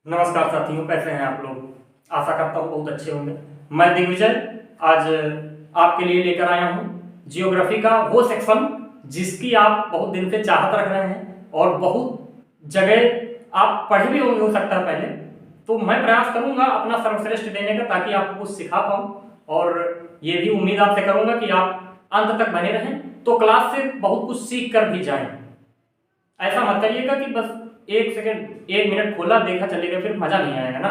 नमस्कार साथियों, कैसे हैं आप लोग। आशा करता हूँ बहुत अच्छे होंगे। मैं दिग्विजय आज आपके लिए लेकर आया हूँ जियोग्राफी का वो सेक्शन जिसकी आप बहुत दिन से चाहत रख रहे हैं और बहुत जगह आप पढ़े भी होंगे हो सकता है पहले। तो मैं प्रयास करूंगा अपना सर्वश्रेष्ठ देने का ताकि आपको कुछ सिखा पाऊँ, और ये भी उम्मीद आपसे करूंगा कि आप अंत तक बने रहें तो क्लास से बहुत कुछ सीख कर भी जाएं। ऐसा मत करिएगा कि बस एक सेकंड एक मिनट खोला देखा चलेगा, फिर मजा नहीं आएगा ना।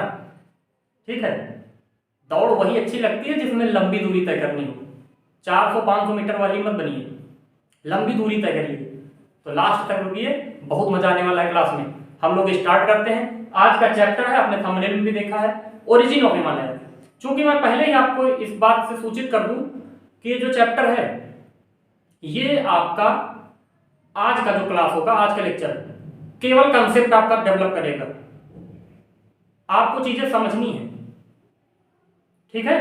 ठीक है, दौड़ वही अच्छी लगती है जिसमें लंबी दूरी तय करनी हो। 400-500 मीटर वाली मत बनिए, लंबी दूरी तय करिए। तो लास्ट तक रुकिए, बहुत मजा आने वाला है क्लास में। हम लोग स्टार्ट करते हैं। आज का चैप्टर है, आपने थंबनेल में भी देखा है, ओरिजिन ऑफ हिमालय। चूंकि मैं पहले ही आपको इस बात से सूचित कर दूं कि ये जो चैप्टर है ये आपका आज का जो क्लास होगा, आज का लेक्चर केवल कंसेप्ट आपका डेवलप करेगा, आपको चीजें समझनी है। ठीक है,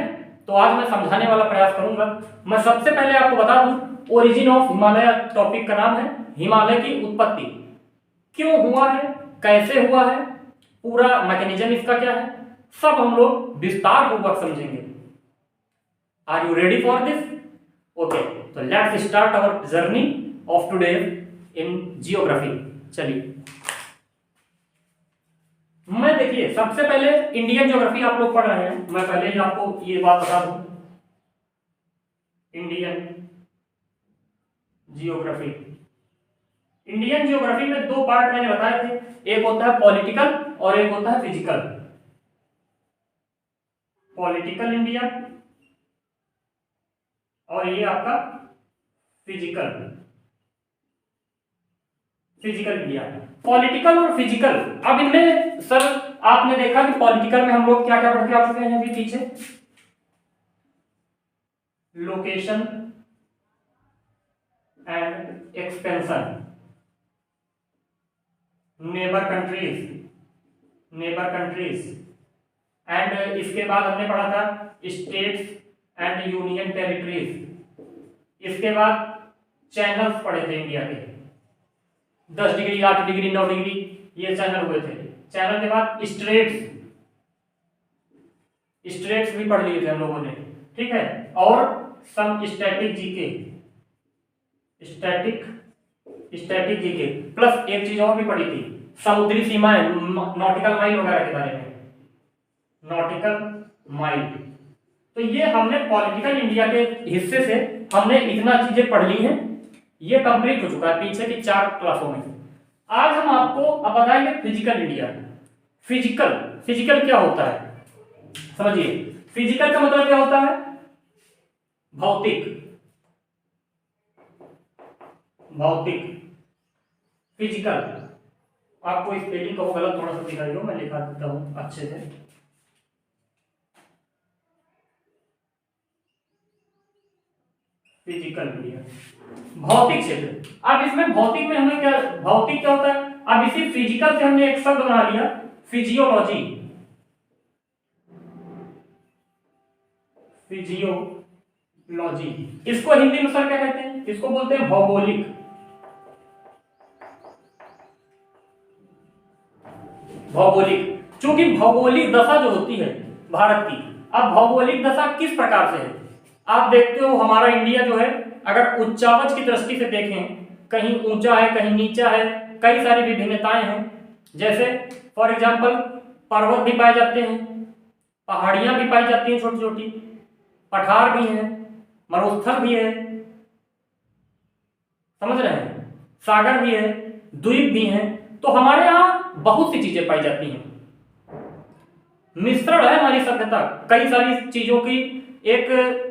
तो आज मैं समझाने वाला प्रयास करूंगा। मैं सबसे पहले आपको बता दूं ओरिजिन ऑफ हिमालय टॉपिक का नाम है हिमालय की उत्पत्ति। क्यों हुआ है, कैसे हुआ है, पूरा मैकेनिज्म इसका क्या है, सब हम लोग विस्तार पूर्वक समझेंगे। Are you ready for this? Okay, तो let's start our journey of today in geography. चलिए, मैं देखिए सबसे पहले इंडियन ज्योग्राफी आप लोग पढ़ रहे हैं, मैं पहले ही आपको ये बात बता दूं। इंडियन जियोग्राफी, इंडियन ज्योग्राफी में दो पार्ट मैंने बताए थे, एक होता है पॉलिटिकल और एक होता है फिजिकल। पॉलिटिकल इंडिया और ये आपका फिजिकल, फिजिकल इंडिया। पॉलिटिकल और फिजिकल, अब इनमें सर आपने देखा कि पॉलिटिकल में हम लोग क्या क्या पढ़ के आ चुके हैं अभी पीछे। Location and expansion, neighbour countries, neighbour countries and इसके बाद हमने पढ़ा था स्टेट्स एंड यूनियन टेरिटरीज। इसके बाद चैनल्स पढ़े थे इंडिया के, 10 डिग्री, 8 डिग्री, 9 डिग्री, ये चैनल हुए थे। चैनल के बाद स्ट्रेट्स, स्ट्रेट्स भी पढ़ लिए थे हम लोगों ने। ठीक है, और some static GK, static static GK plus एक चीज और भी पढ़ी थी, समुद्री सीमाएं, नॉटिकल माइल वगैरह के बारे में, नॉटिकल माइल। तो ये हमने पॉलिटिकल इंडिया के हिस्से से हमने इतना चीजें पढ़ ली हैं, ये कंप्लीट हो चुका है पीछे की 4 क्लासों में। आज हम आपको अब बताएंगे फिजिकल इंडिया। फिजिकल, फिजिकल क्या होता है समझिए। फिजिकल का मतलब क्या होता है, भौतिक, भौतिक, फिजिकल। आपको स्पेलिंग का वो गलत थोड़ा सा दिखाई दो, मैं लिखा देता हूं अच्छे से। फिजिकल इंडिया, भौतिक क्षेत्र। अब इसमें भौतिक में हमें क्या, भौतिक क्या होता है, अब इसी फिजिकल से हमने एक शब्द बना लिया फिजियोलॉजी। फिजियोलॉजी, इसको हिंदी में सर क्या कहते हैं, इसको बोलते हैं भौगोलिक, भौगोलिक। चूंकि भौगोलिक दशा जो होती है भारत की, अब भौगोलिक दशा किस प्रकार से है, आप देखते हो हमारा इंडिया जो है, अगर उच्चावच की दृष्टि से देखें, कहीं ऊंचा है कहीं नीचा है, कई सारी विभिन्नताएं हैं। जैसे फॉर एग्जांपल पर्वत भी पाए जाते हैं, पहाड़ियां भी पाई जाती हैं छोटी छोटी, पठार भी हैं, मरुस्थल भी है, समझ रहे हैं, सागर भी है, द्वीप भी हैं। तो हमारे यहाँ बहुत सी चीजें पाई जाती हैं, मिश्रण है हमारी सभ्यता, कई सारी चीजों की एक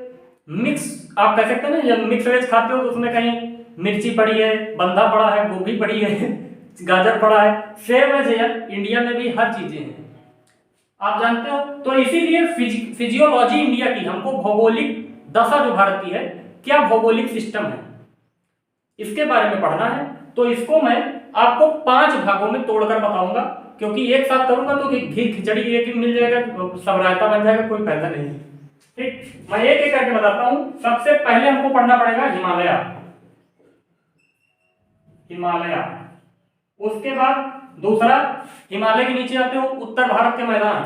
मिक्स, आप कह सकते हैं ना, जब मिक्स वेज खाते हो तो उसमें कहीं मिर्ची पड़ी है, बंधा पड़ा है, गोभी पड़ी है, गाजर पड़ा है, सेम वैसे यार इंडिया में भी हर चीजें हैं, आप जानते हो। तो इसीलिए फिजियोलॉजी इंडिया की, हमको भौगोलिक दशा जो भारत की है, क्या भौगोलिक सिस्टम है, इसके बारे में पढ़ना है। तो इसको मैं आपको 5 भागों में तोड़कर बताऊंगा, क्योंकि एक साथ करूंगा तो घी खिचड़ी एक ही मिल जाएगा, सब रायता बन जाएगा, कोई फायदा नहीं। ठीक, मैं एक एक करके बताता हूं। सबसे पहले हमको पढ़ना पड़ेगा हिमालय, हिमालय। उसके बाद दूसरा, हिमालय के नीचे आते हो उत्तर भारत के मैदान,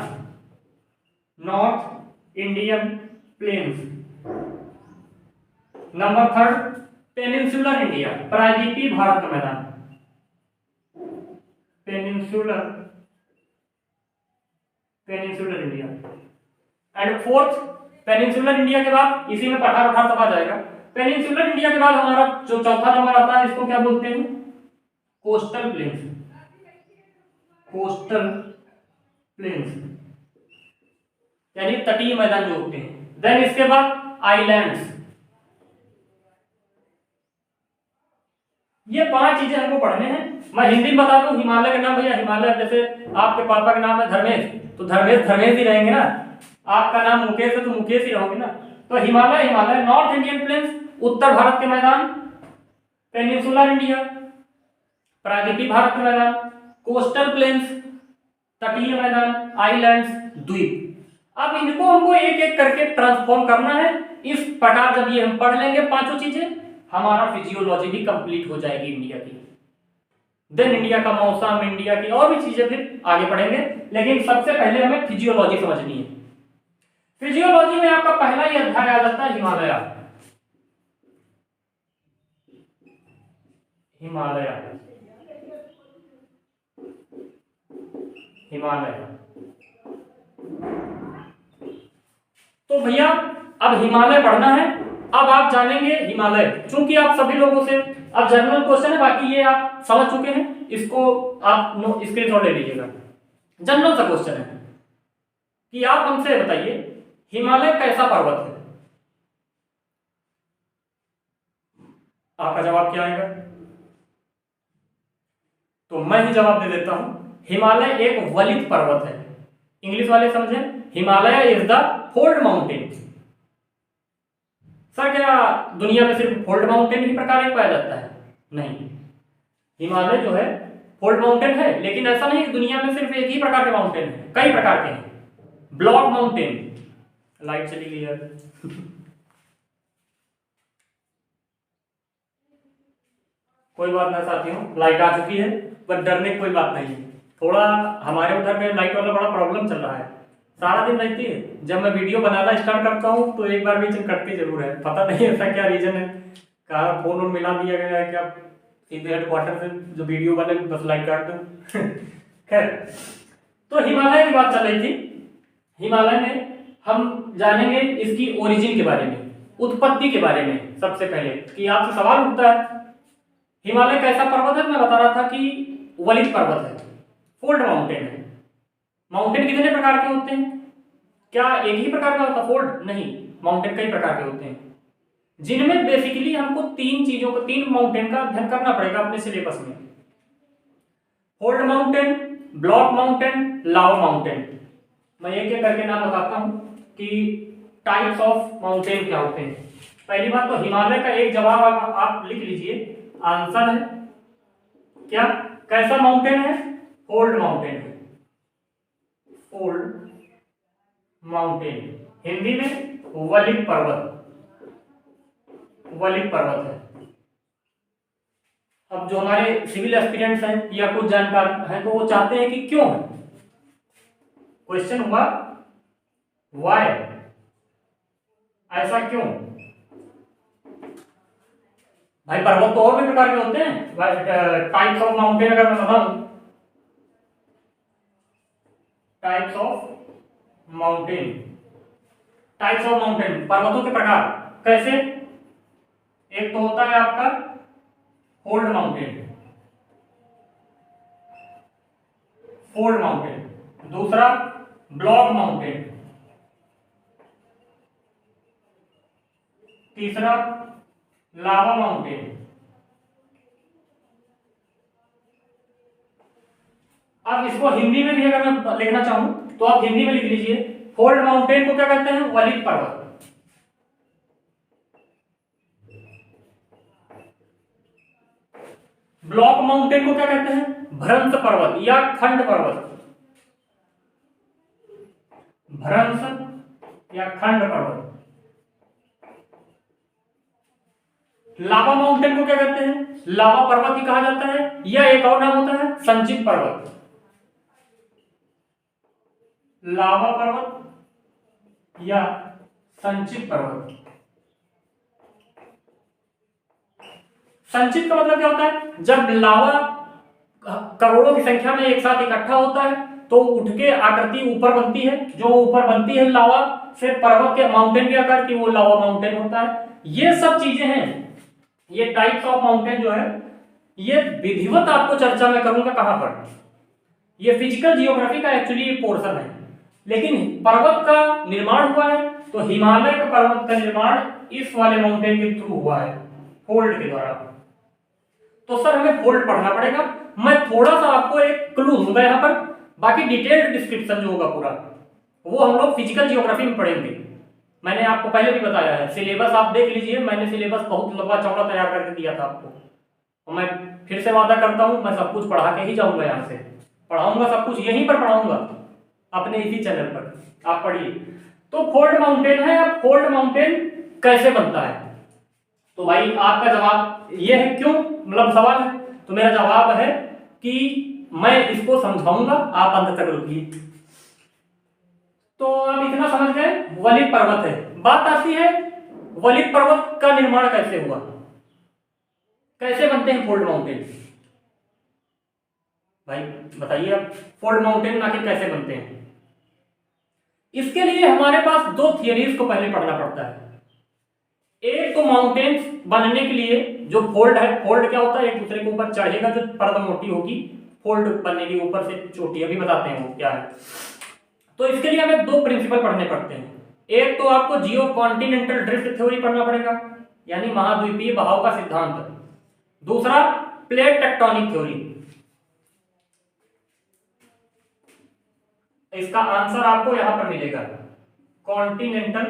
north Indian planes. Number third, peninsular India, प्रायद्वीपीय भारत का मैदान, peninsular India. And fourth, peninsular India के बाद इसी में पठार उठार सब आ जाएगा। पेनिनसुलर इंडिया के बाद हमारा जो चौथा नंबर आता है, इसको क्या बोलते हैं? कोस्टल प्लेन्स, कोस्टल प्लेन्स यानी तटीय मैदान जो होते हैं। देन इसके बाद आइलैंड्स। ये 5 चीजें हमको पढ़ने हैं। मैं हिंदी में बता दूं, हिमालय का नाम भैया, हिमालय जैसे आपके पापा का नाम है धर्मेश, तो धर्मेश धर्मेश ही रहेंगे ना। आपका नाम मुकेश है तो मुकेश ही रहोगे ना। तो Himalaya, Himalaya, north Indian plains, उत्तर भारत के मैदान, पेनिनसुलर इंडिया, प्रायद्वीपीय भारत के मैदान, कोस्टल प्लेन्स, तटीय मैदान, आइलैंड्स, द्वीप। अब इनको हमको एक एक करके ट्रांसफॉर्म करना है। इस प्रकार जब ये हम पढ़ लेंगे पांचों चीजें, हमारा फिजियोलॉजी भी कंप्लीट हो जाएगी इंडिया की। देन इंडिया का मौसम, इंडिया की और भी चीजें फिर आगे पढ़ेंगे, लेकिन सबसे पहले हमें फिजियोलॉजी समझनी है। फिजियोलॉजी में आपका पहला ही अध्याय आ जाता है हिमालय। हिमालय, हिमालय। तो भैया अब हिमालय पढ़ना है। अब आप जानेंगे हिमालय, चूंकि आप सभी लोगों से, अब जनरल क्वेश्चन है, बाकी ये आप समझ चुके हैं, इसको आप स्क्रीनशॉट ले लीजिएगा। जनरल सा क्वेश्चन है कि आप हमसे बताइए हिमालय कैसा पर्वत है। आपका जवाब क्या आएगा? तो मैं ही जवाब दे देता हूं, हिमालय एक वलित पर्वत है। इंग्लिश वाले समझे, Himalaya is the fold mountain. Sir क्या दुनिया में सिर्फ फोल्ड माउंटेन ही प्रकार एक पाया जाता है? नहीं, हिमालय जो है फोल्ड माउंटेन है, लेकिन ऐसा नहीं कि दुनिया में सिर्फ एक ही प्रकार के माउंटेन है, कई प्रकार के हैं। ब्लॉक माउंटेन, लाइट चली गई यार कोई बात ना साथियों, लाइट आ चुकी है, पर डरने की कोई बात नहीं है। थोड़ा हमारे उधर में लाइट वाला बड़ा प्रॉब्लम चल रहा है, सारा दिन रहती है। जब मैं वीडियो बनाना स्टार्ट करता हूँ तो एक बार बीच में कटती जरूर है, पता नहीं ऐसा क्या रीजन है। कहा फोन वोन मिला दिया गया है क्या सीधे हेडक्वार्टर से, जो वीडियो बने बस लाइट काट दो खैर, तो हिमालय की बात चल रही थी। हिमालय में हम जानेंगे इसकी ओरिजिन के बारे में, उत्पत्ति के बारे में। सबसे पहले कि आपसे सवाल उठता है हिमालय कैसा पर्वत है, मैं बता रहा था कि वलित पर्वत है, फोल्ड माउंटेन है। माउंटेन कितने प्रकार के होते हैं? क्या एक ही प्रकार का होता है फोल्ड? नहीं, माउंटेन कई प्रकार के होते हैं, जिनमें बेसिकली हमको 3 चीजों को, 3 माउंटेन का अध्ययन करना पड़ेगा अपने सिलेबस में। फोल्ड माउंटेन, ब्लॉक माउंटेन, लावा माउंटेन। मैं एक एक करके नाम बताता हूं कि टाइप्स ऑफ माउंटेन क्या होते हैं। पहली बात तो हिमालय का एक जवाब आप लिख लीजिए, आंसर है क्या, कैसा माउंटेन है? फोल्ड माउंटेन है, फोल्ड माउंटेन, हिंदी में वलित पर्वत, वलित पर्वत है। अब जो हमारे सिविल एस्पिरेंट्स हैं या कुछ जानकार हैं तो वो चाहते हैं कि क्यों है, क्वेश्चन हुआ व्हाई, ऐसा क्यों? भाई पर्वत तो और भी प्रकार के होते हैं। टाइप्स ऑफ माउंटेन अगर मैं बताऊं, types of mountain, types of mountain, पर्वतों के प्रकार कैसे? एक तो होता है आपका फोल्ड माउंटेन, फोल्ड माउंटेन, दूसरा ब्लॉक माउंटेन, तीसरा लावा माउंटेन। अब इसको हिंदी में भी अगर मैं लिखना चाहूं तो आप हिंदी में लिख लीजिए, फोल्ड माउंटेन को क्या कहते हैं? वलित पर्वत। ब्लॉक माउंटेन को क्या कहते हैं? भ्रंश पर्वत या खंड पर्वत, भ्रंश या खंड पर्वत। लावा माउंटेन को क्या कहते हैं? लावा पर्वत ही कहा जाता है, या एक और नाम होता है संचित पर्वत। लावा पर्वत या संचित पर्वत। संचित का मतलब क्या होता है? जब लावा करोड़ों की संख्या में एक साथ इकट्ठा होता है तो उठ के आकृति ऊपर बनती है, जो ऊपर बनती है लावा से पर्वत के माउंटेन के आकार की, वो लावा माउंटेन होता है। ये सब चीजें हैं, ये टाइप्स ऑफ माउंटेन जो है, ये विधिवत आपको चर्चा में करूंगा कहां पर, ये फिजिकल जियोग्राफी का एक्चुअली पोर्शन है। लेकिन पर्वत का निर्माण हुआ है तो हिमालय का पर्वत का निर्माण इस वाले माउंटेन के थ्रू हुआ है, फोल्ड के द्वारा। तो सर हमें फोल्ड पढ़ना पड़ेगा। मैं थोड़ा सा आपको एक क्लू दूंगा यहाँ पर, बाकी डिटेल्ड डिस्क्रिप्शन जो होगा पूरा वो हम लोग फिजिकल जियोग्राफी में पढ़ेंगे। मैंने आपको पहले भी बताया है, सिलेबस आप देख लीजिए, मैंने सिलेबस बहुत लंबा चौड़ा तैयार करके दिया था आपको, और मैं फिर से वादा करता हूँ मैं सब कुछ पढ़ा के ही जाऊंगा, यहाँ से पढ़ाऊंगा, सब कुछ यहीं पर पढ़ाऊंगा अपने इसी चैनल पर, आप पढ़िए। तो फोल्ड माउंटेन है। अब फोल्ड माउंटेन कैसे बनता है? तो भाई आपका जवाब ये है, क्यों मतलब सवाल है, तो मेरा जवाब है कि मैं इसको समझाऊंगा, आप अंत तक रुकिए। तो अब इतना समझ गए, वलित पर्वत है। बात आती है वलित पर्वत का निर्माण कैसे हुआ, कैसे बनते हैं फोल्ड माउंटेन? भाई बताइए आप, फोल्ड माउंटेन आखिर कैसे बनते हैं? इसके लिए हमारे पास दो थियरीज को पहले पढ़ना पड़ता है। एक तो माउंटेन्स बनने के लिए जो फोल्ड है, फोल्ड क्या होता है? एक दूसरे के ऊपर चढ़ेगा, जो परत मोटी होगी, फोल्ड बनने के ऊपर से चोटी, अभी बताते हैं वो क्या है। तो इसके लिए हमें दो प्रिंसिपल पढ़ने पड़ते हैं। एक तो आपको जियो कॉन्टिनेंटल ड्रिफ्ट थ्योरी पढ़ना पड़ेगा, यानी महाद्वीपीय बहाव का सिद्धांत। दूसरा प्लेट टेक्टोनिक थ्योरी। इसका आंसर आपको यहां पर मिलेगा, कॉन्टिनेंटल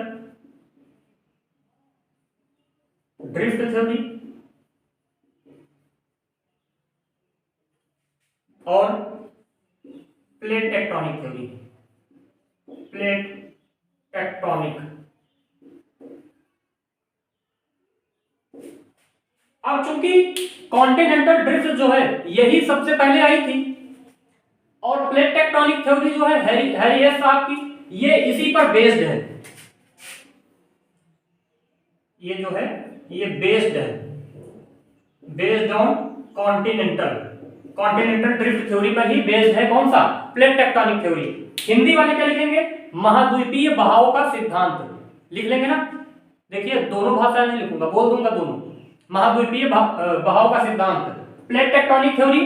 ड्रिफ्ट थ्योरी और plate tectonic theory. Plate tectonic. अब चूंकि कॉन्टिनेंटल ड्रिफ्ट जो है यही सबसे पहले आई थी, और प्लेट टेक्टोनिक थ्योरी जो है हैरियस साहब की, ये इसी पर बेस्ड है। ये जो है ये बेस्ड है, based on continental drift theory पर ही बेस्ड है। कौन सा? Plate tectonic theory. हिंदी वाले क्या लिखेंगे? महाद्वीपीय बहाव का सिद्धांत लिख लेंगे ना। देखिए दोनों भाषाएं नहीं लिखूंगा, बोल दूंगा दोनों। महाद्वीपीय बहाव का सिद्धांत, प्लेट टेक्टोनिक थ्योरी,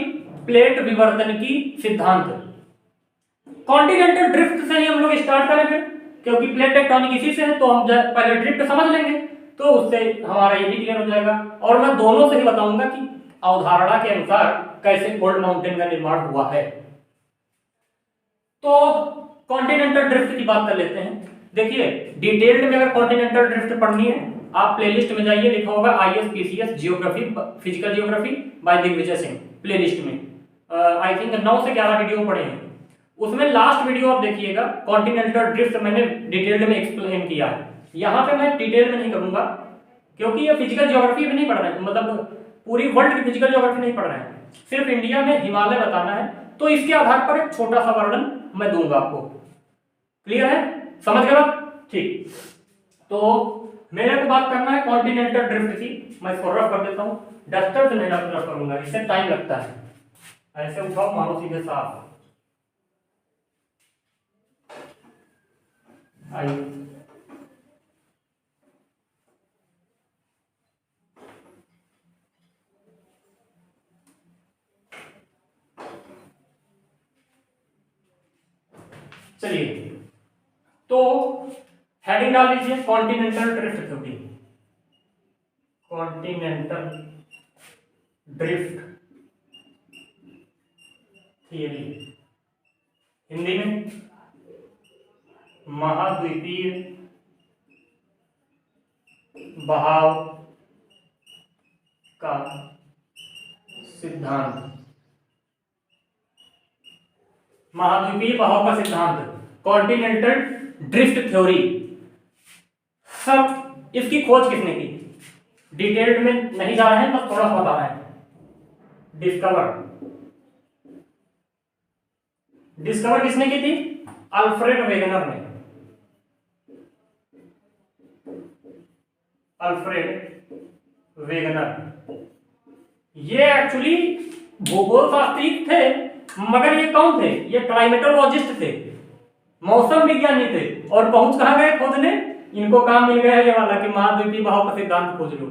प्लेट विवर्तन की सिद्धांत। कॉन्टिनेंटल ड्रिफ्ट से ही हम लोग स्टार्ट करें फिर, क्योंकि प्लेट टेक्टोनिक इसी से है, तो हम पहले ड्रिफ्ट समझ लेंगे तो उससे हमारा ये भी क्लियर हो जाएगा। और मैं दोनों से ही बताऊंगा कि अवधारणा के अनुसार कैसे फोल्ड माउंटेन का निर्माण हुआ है। तो कॉन्टिनेंटल ड्रिफ्ट की बात कर लेते हैं। देखिए डिटेल्ड में अगर कॉन्टिनेंटल ड्रिफ्ट पढ़नी है, आप प्लेलिस्ट में जाइए, लिखा होगा ISPCS geography, physical geography by Digvijay Singh, playlist में आई थिंक 9 से 11 वीडियो पड़े हैं। उसमें लास्ट वीडियो आप देखिएगा, कॉन्टिनेंटल ड्रिफ्ट मैंने डिटेल्ड में एक्सप्लेन किया है। यहाँ पे मैं डिटेल में नहीं करूंगा, क्योंकि ये फिजिकल ज्योग्राफी में नहीं पढ़ रहे हैं, मतलब पूरी वर्ल्ड की फिजिकल ज्योग्राफी नहीं पढ़ रहे हैं, सिर्फ इंडिया में हिमालय बताना है। तो इसके आधार पर एक छोटा सा वर्णन मैं दूंगा आपको। क्लियर है? समझ गए आप? ठीक। तो मेरे को बात करना है कॉन्टिनेंटल ड्रिफ्ट की। मैं इसको रफ कर देता हूँ, डस्टर से नहीं रफ करूंगा, इससे टाइम लगता है। ऐसे उठाओ, मारो सीधे साफ। आइए चलिए, तो हेडिंग डाल लीजिए continental drift theory. Continental drift theory, Hindi में महाद्वीपीय बहाव का सिद्धांत। महाद्वीपीय बहाव का सिद्धांत, कॉन्टिनेंटल ड्रिफ्ट थ्योरी। सब इसकी खोज किसने की? डिटेल्ड में नहीं जा रहे हैं, बस थोड़ा सा बता रहे हैं। डिस्कवर किसने की थी? अल्फ्रेड वेगनर ने। अल्फ्रेड वेगनर ये एक्चुअली भूगोल शास्त्री थे, मगर ये कौन थे? ये क्लाइमेटोलॉजिस्ट थे, मौसम विज्ञानी थे। और पहुंच कहां गए खोजने? इनको काम मिल गया है ये वाला कि महाद्वीपीय बहाव का सिद्धांत खोज लो।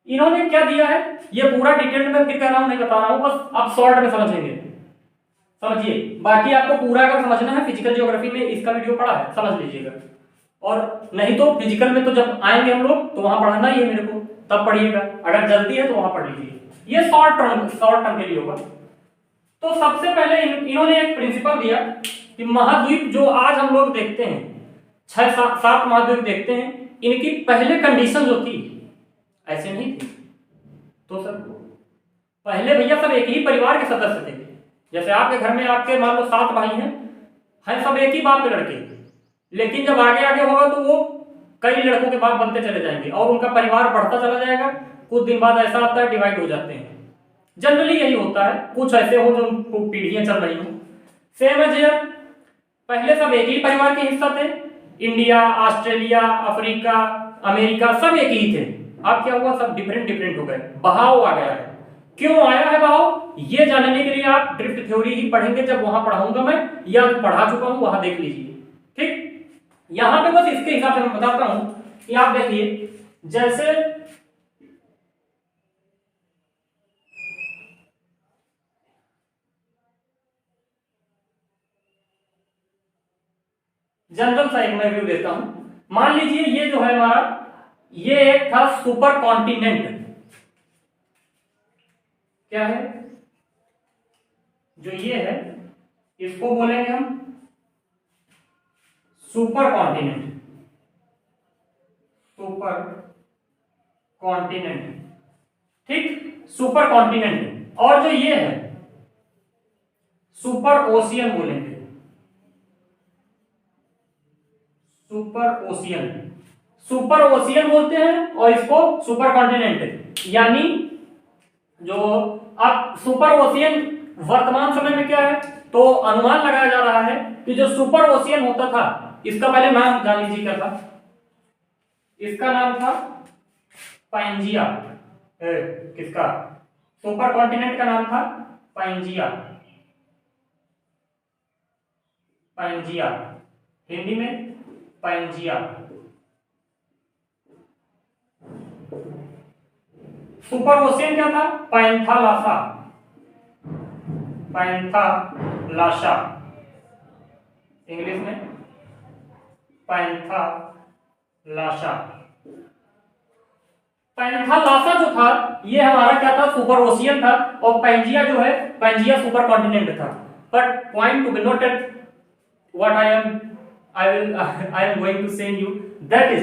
इन्होंने क्या दिया है ये पूरा डिटेल में फिर कह रहा हूं, नहीं बता रहा हूं, बस आप शॉर्ट में समझेंगे, समझिए। बाकी आपको पूरा अगर समझना है, फिजिकल ज्योग्राफी में इसका वीडियो पड़ा है, समझ लीजिएगा। और नहीं तो फिजिकल में तो जब आएंगे हम लोग तो वहां पढ़ना ही है मेरे को, तब पढ़िएगा। अगर जल्दी है तो वहां पढ़ लीजिए, ये शॉर्ट टर्म के लिए होगा। तो सबसे पहले इन्होंने एक प्रिंसिपल दिया कि महाद्वीप जो आज हम लोग देखते हैं, 6-7 महाद्वीप देखते हैं, इनकी पहले कंडीशन जो थी ऐसे नहीं थी। तो सर पहले भैया सब एक ही परिवार के सदस्य थे। जैसे आपके घर में आपके मान लो 7 भाई हैं सब एक ही बाप के लड़के, लेकिन जब आगे आगे होगा तो वो कई लड़कों के बाप बनते चले जाएंगे और उनका परिवार बढ़ता चला जाएगा। कुछ दिन बाद ऐसा आता है डिवाइड हो जाते हैं, जनरली यही होता है। कुछ ऐसे हो जो पीढ़ियां चल रही हो। सेम है जी, पहले सब एक ही परिवार के हिस्सा थे। इंडिया, ऑस्ट्रेलिया, अफ्रीका, अमेरिका सब एक ही थे। अब क्या हुआ, सब डिफरेंट हो गए, बहाव आ गया है। क्यों आया है बहाव, ये जानने के लिए आप ड्रिफ्ट थ्योरी ही पढ़ेंगे, जब वहां पढ़ाऊंगा मैं, या पढ़ा चुका हूं वहां देख लीजिए। ठीक, यहां पे बस इसके हिसाब से मैं बताता हूं कि आप देखिए, जैसे जनरल सा एक मैं व्यू देता हूं। मान लीजिए ये जो है हमारा, ये एक था सुपर कॉन्टिनेंट। क्या है जो ये है, इसको बोलेंगे हम सुपर कॉन्टिनेंट। सुपर कॉन्टिनेंट, ठीक, सुपर कॉन्टिनेंट। और जो ये है सुपर ओशियन बोलेंगे, सुपर ओशियन। सुपर ओशियन बोलते हैं और इसको सुपर कॉन्टिनेंट। यानी जो अब सुपर ओशियन वर्तमान समय में क्या है, तो अनुमान लगाया जा रहा है कि जो सुपर ओशियन होता था, इसका पहले नाम जान लीजिए क्या था। इसका नाम था पाइंजिया। किसका? सुपर कॉन्टिनेंट का नाम था पाइंजिया। पाइंजिया, हिंदी में पाइंजिया। सुपर ओशियन क्या था? पैंथालासा। पैंथालासा, इंग्लिश में पैंथालासा। पैंथालासा जो था ये हमारा क्या था, सुपर ओशियन था। और पैंजिया जो है, पैंजिया सुपर कॉन्टिनेंट था। But point to be noted, what I am going to say you, that is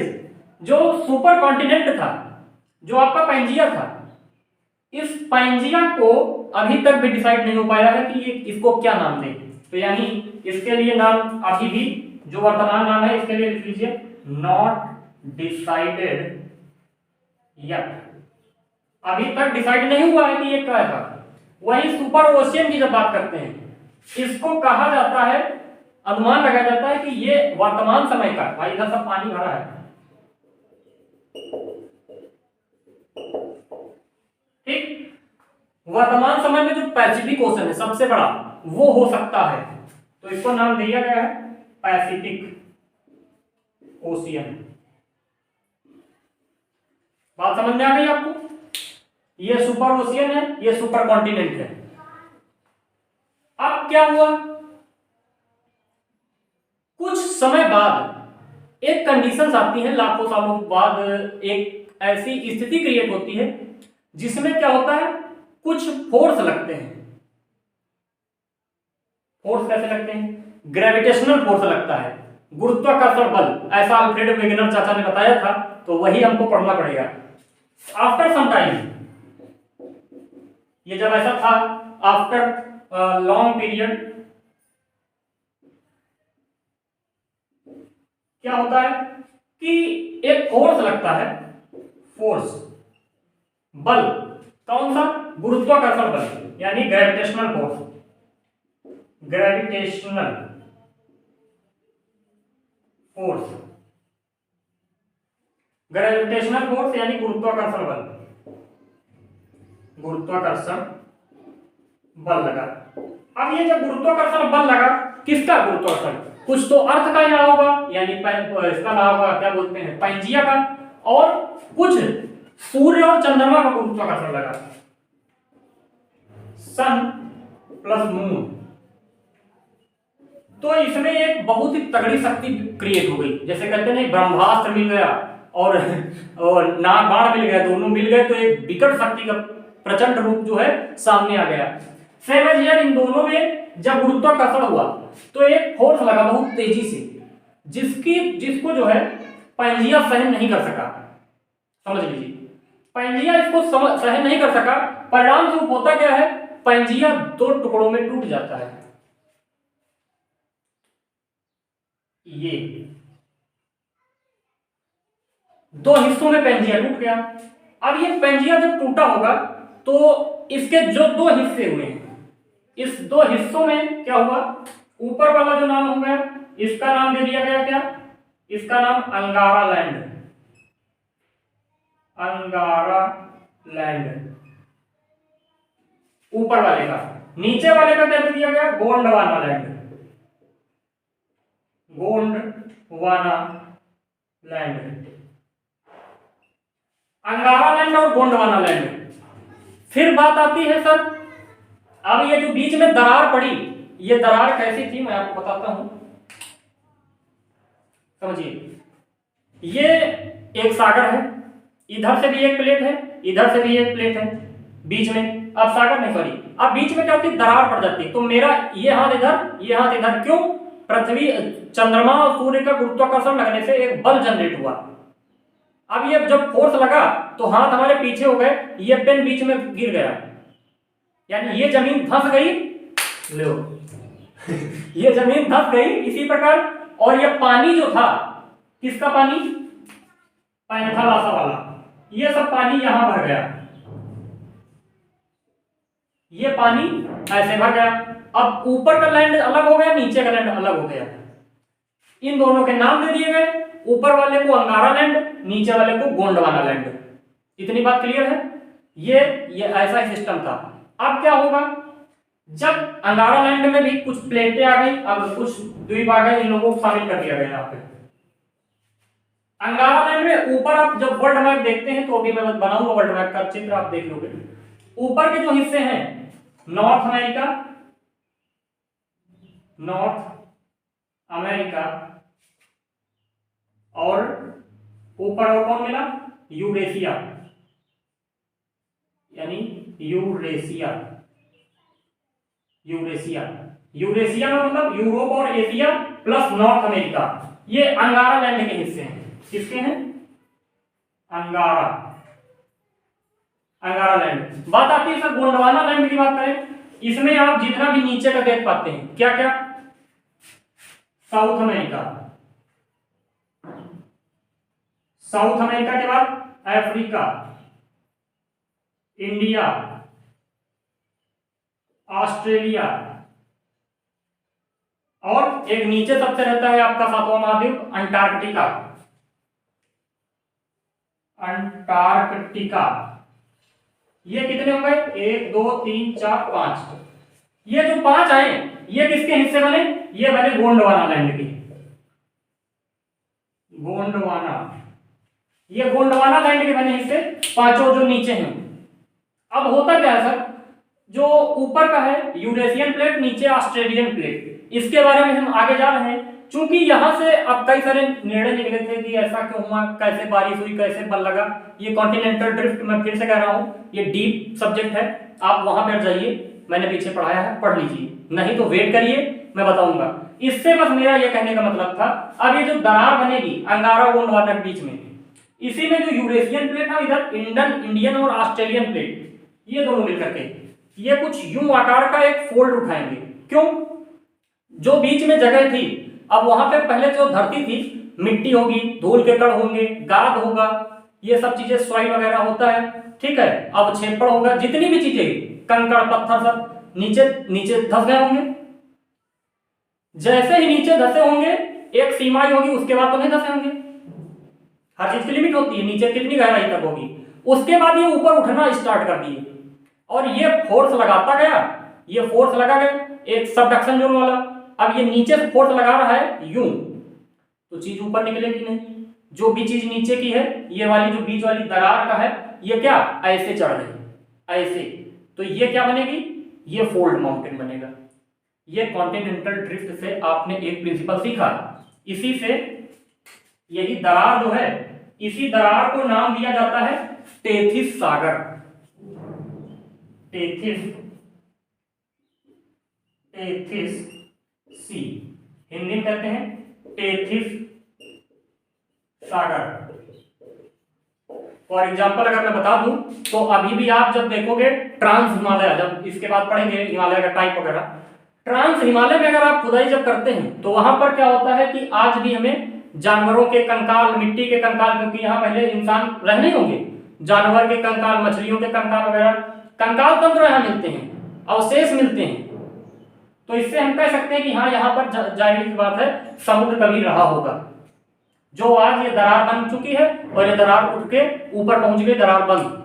जो सुपर कॉन्टिनेंट था, जो आपका पैंजिया था, इस पैंजिया को अभी तक भी डिसाइड नहीं हो पाया है कि ये इसको क्या नाम दें। तो यानी इसके लिए नाम अभी भी जो वर्तमान नाम है, इसके लिए लिख लीजिए नॉट डिसाइडेड यट। अभी तक डिसाइड नहीं हुआ है कि ये क्या था। वही सुपर ओशियन की जब बात करते हैं, इसको कहा जाता है, अनुमान लगाया जाता है कि ये वर्तमान समय का, भाई इधर सब पानी भरा है, ठीक, वर्तमान समय में जो पैसिफिक ओशन है सबसे बड़ा, वो हो सकता है। तो इसको नाम दिया गया है पैसिफिक ओशियन। बात समझ में आ गई आपको? ये सुपर ओशियन है, ये सुपर कॉन्टिनेंट है। अब क्या हुआ, कुछ समय बाद एक कंडीशंस आती हैं, लाखों सालों बाद एक ऐसी स्थिति क्रिएट होती है जिसमें क्या होता है, कुछ फोर्स लगते हैं। फोर्स कैसे लगते हैं? ग्रेविटेशनल फोर्स लगता है, गुरुत्वाकर्षण बल। ऐसा अल्फ्रेड वेगनर चाचा ने बताया था, तो वही हमको पढ़ना पड़ेगा। आफ्टर सम टाइम, ये जब ऐसा था, आफ्टर लॉन्ग पीरियड, क्या होता है कि एक फोर्स लगता है, फोर्स बल, कौन सा? गुरुत्वाकर्षण बल यानी gravitational force, gravitational force, gravitational force यानी गुरुत्वाकर्षण बल, गुरुत्वाकर्षण बल लगा। अब ये जब गुरुत्वाकर्षण बल लगा, किसका गुरुत्वाकर्षण? कुछ तो अर्थ का यहाँ होगा, यानी इसका नाम होगा, क्या बोलते हैं, पैंजिया का, और कुछ सूर्य और चंद्रमा का गुरुत्वाकर्षण लगा, सन प्लस मून। तो इसमें एक बहुत ही तगड़ी शक्ति क्रिएट हो गई, जैसे कहते हैं ब्रह्मास्त्र मिल गया और नाग बाण मिल गया, दोनों मिल गए तो एक विकट शक्ति का प्रचंड रूप जो है सामने आ गया। सेम एज हियर, इन दोनों में जब गुरुत्वाकर्षण हुआ तो एक फोर्स लगा बहुत तेजी से, जिसको जो है पैंजिया सहन नहीं कर सका। समझ लीजिए, पैंजिया इसको सहन नहीं कर सका। परिणाम स्वरूप होता क्या है, पैंजिया दो टुकड़ों में टूट जाता है। ये दो हिस्सों में पैंजिया टूट गया। अब ये पैंजिया जब टूटा होगा तो इसके जो दो हिस्से हुए हैं, इस दो हिस्सों में क्या हुआ, ऊपर वाला जो नाम हो गया, इसका नाम दे दिया गया क्या, इसका नाम अंगारा लैंड, अंगारा लैंड ऊपर वाले का। नीचे वाले का क्या दे दिया गया, गोंडवाना लैंड, गोंडवाना लैंड, अंगारा लैंड और गोंडवाना लैंड। फिर बात आती है सर, अब ये जो बीच में दरार पड़ी, ये दरार कैसी थी मैं आपको बताता हूं, समझिए। ये एक सागर है, इधर से भी एक प्लेट है, इधर से भी एक प्लेट है बीच में। अब सागर नहीं, सॉरी, अब बीच में क्या होती है, दरार पड़ जाती है। तो मेरा ये हाथ इधर, ये हाथ इधर, क्यों? पृथ्वी, चंद्रमा और सूर्य का गुरुत्वाकर्षण लगने से एक बल जनरेट हुआ। अब ये जब फोर्स लगा तो हाथ हमारे पीछे हो गए, ये पेन बीच में गिर गया, यानी ये जमीन धंस गई, लो ये जमीन धंस गई। इसी प्रकार, और ये पानी जो था, किसका पानी, पैंथालासा वाला, ये सब पानी यहां भर गया, ये पानी ऐसे भर गया। अब ऊपर का लैंड अलग हो गया, नीचे का लैंड अलग हो गया। इन दोनों के नाम दे दिए गए, ऊपर वाले को अंगारा लैंड, नीचे वाले को गोंडवाना लैंड। इतनी बात क्लियर है? ये ऐसा ही सिस्टम था। अब क्या होगा, जब अंगारा लैंड में भी कुछ प्लेटें आ गई, अब कुछ द्वीप आ गए, इन लोगों को शामिल कर दिया गया यहाँ पे। अंगारा लैंड में ऊपर आप जब वर्ल्ड मैप देखते हैं, तो अभी मैं बनाऊंगा वर्ल्ड मैप का चित्र, आप देख लोगे। ऊपर के जो हिस्से हैं, नॉर्थ अमेरिका, नॉर्थ अमेरिका, और ऊपर और कौन मिला, यूरेशिया, यानी यूरेशिया, यूरेशिया, यूरेशिया में मतलब यूरोप और एशिया प्लस नॉर्थ अमेरिका, ये अंगारा लैंड के हिस्से हैं। किसके हैं, अंगारा, अंगारा लैंड। बात आती है सर गोंडवाना लैंड की बात करें, इसमें आप जितना भी नीचे का देख पाते हैं, क्या क्या, साउथ अमेरिका, साउथ अमेरिका के बाद अफ्रीका, इंडिया, ऑस्ट्रेलिया, और एक नीचे सबसे रहता है आपका सातवां महाद्वीप, अंटार्कटिका, अंटार्कटिका। ये कितने हो गए, 1 2 3 4 5। ये जो 5 आए, ये किसके हिस्से बने, ये बने गोंडवाना लैंड के, गोंडवाना, ये गोंडवाना लैंड के बने हिस्से पांचों जो नीचे हैं। अब होता क्या है सर, जो ऊपर का है यूरेशियन प्लेट, नीचे ऑस्ट्रेलियन प्लेट, इसके बारे में हम आगे जा रहे हैं। चूंकि यहां से अब कई सारे निर्णय निकले थे कि ऐसा क्यों हुआ, कैसे बारिश हुई, कैसे बल लगा। ये कॉन्टिनेंटल ड्रिफ्ट, मैं फिर से कह रहा हूं, ये डीप सब्जेक्ट है, आप वहां बैठ जाइए, मैंने पीछे पढ़ाया है, पढ़ लीजिए, नहीं तो वेट करिए, मैं बताऊंगा। इससे बस मेरा ये कहने का मतलब था, अब ये जो दरार बनेगी अंगारा गोंडवाना के बीच में, इसी में जो यूरेशियन प्लेट है, इधर इंडियन और ऑस्ट्रेलियन प्लेट, ये दोनों मिलकर के ये कुछ यूं आकार का एक फोल्ड उठाएंगे। क्यों, जो बीच में जगह थी, अब वहां पे पहले जो धरती थी, मिट्टी होगी, धूल के कण होंगे, गाद होगा, ये सब चीजें सॉइल वगैरह होता है, ठीक है। अवक्षेपण होगा, जितनी भी चीजें कंकड़ पत्थर सब नीचे नीचे धस गए होंगे। जैसे ही नीचे धसे होंगे एक सीमा होगी, उसके बाद तो नहीं धसे होंगे। हर चीज की लिमिट होती है, नीचे कितनी गहराई तक होगी। उसके बाद ये ऊपर उठना स्टार्ट कर दिए और ये फोर्स लगाता गया, ये फोर्स लगा गया एक सबडक्शन जोन वाला। अब ये नीचे से फोर्स लगा रहा है यूं, तो चीज ऊपर निकलेगी नहीं। जो भी चीज नीचे की है, ये वाली जो बीच वाली दरार का है, ये क्या ऐसे चढ़ रही है ऐसे, तो ये क्या बनेगी, ये फोल्ड माउंटेन बनेगा। ये कॉन्टिनेंटल ड्रिफ्ट से आपने एक प्रिंसिपल सीखा। इसी से यही दरार जो है, इसी दरार को नाम दिया जाता है टेथिस सागर। टेथिस सी हिंदी में कहते हैं टेथिस सागर। फॉर एग्जाम्पल अगर मैं बता दूं तो अभी भी आप जब देखोगे ट्रांस हिमालय, जब इसके बाद पढ़ेंगे हिमालय का टाइप वगैरह, ट्रांस हिमालय में अगर आप खुदाई जब करते हैं तो वहां पर क्या होता है कि आज भी हमें जानवरों के कंकाल, मिट्टी के कंकाल, क्योंकि यहाँ पहले इंसान रह नहीं होंगे, जानवर के कंकाल, मछलियों के कंकाल वगैरह, कंकाल तंत्र यहाँ मिलते हैं, अवशेष मिलते हैं। तो इससे हम कह सकते हैं कि हाँ यहाँ पर जाहिर सी बात है समुद्र कभी रहा होगा। जो आज ये दरार बन चुकी है और ये दरार उठ के ऊपर पहुंच गई, दरार बंद,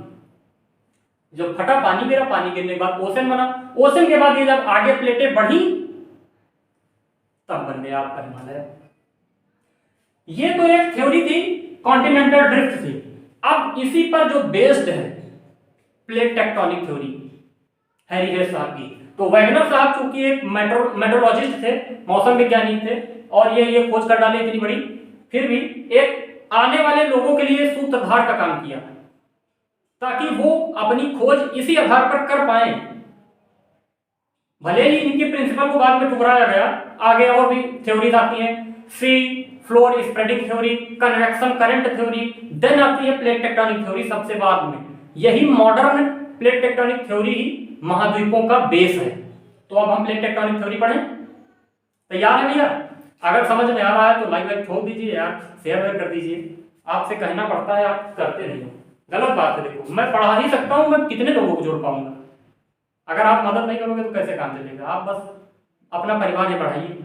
जब फटा पानी गिरा, पानी गिरने के बाद ओशन बना, ओशन के बाद ये जब आगे प्लेटें बढ़ी तब बन गया आपका हिमालय। ये तो एक थ्योरी थी, कॉन्टिनेंटल ड्रिफ्ट थी। अब इसी पर जो बेस्ड है प्लेट टेक्टोनिक थ्योरी हैरी हेस साहब की, तो वैगनर साहब चूंकि एक मेट्रोलॉजिस्ट थे, मौसम विज्ञानी थे, और ये खोज कर डाले इतनी बड़ी, फिर भी एक आने वाले लोगों के लिए सूत्रधार का काम किया ताकि वो अपनी खोज इसी आधार पर कर पाए। भले ही इनके प्रिंसिपल को बाद में ठुकराया गया, आगे और भी थ्योरीज आती हैं, sea floor spreading theory, convection current theory, then आती है प्लेट टेक्टोनिक थ्योरी सबसे बाद में। यही मॉडर्न प्लेट टेक्टोनिक थ्योरी ही महाद्वीपों का बेस है। तो अब हम प्लेट टेक्टोनिक थ्योरी पढ़ें, तैयार है भैया? अगर समझ में आ रहा है तो लाइक ठोक दीजिए यार, शेयर कर दीजिए। आपसे कहना पड़ता है, आप करते नहीं हो, गलत बात है। देखो मैं पढ़ा ही सकता हूँ, मैं कितने लोगों को जोड़ पाऊंगा? अगर आप मदद नहीं करोगे तो कैसे काम चलेगा? आप बस अपना परिवार ही पढ़ाइए।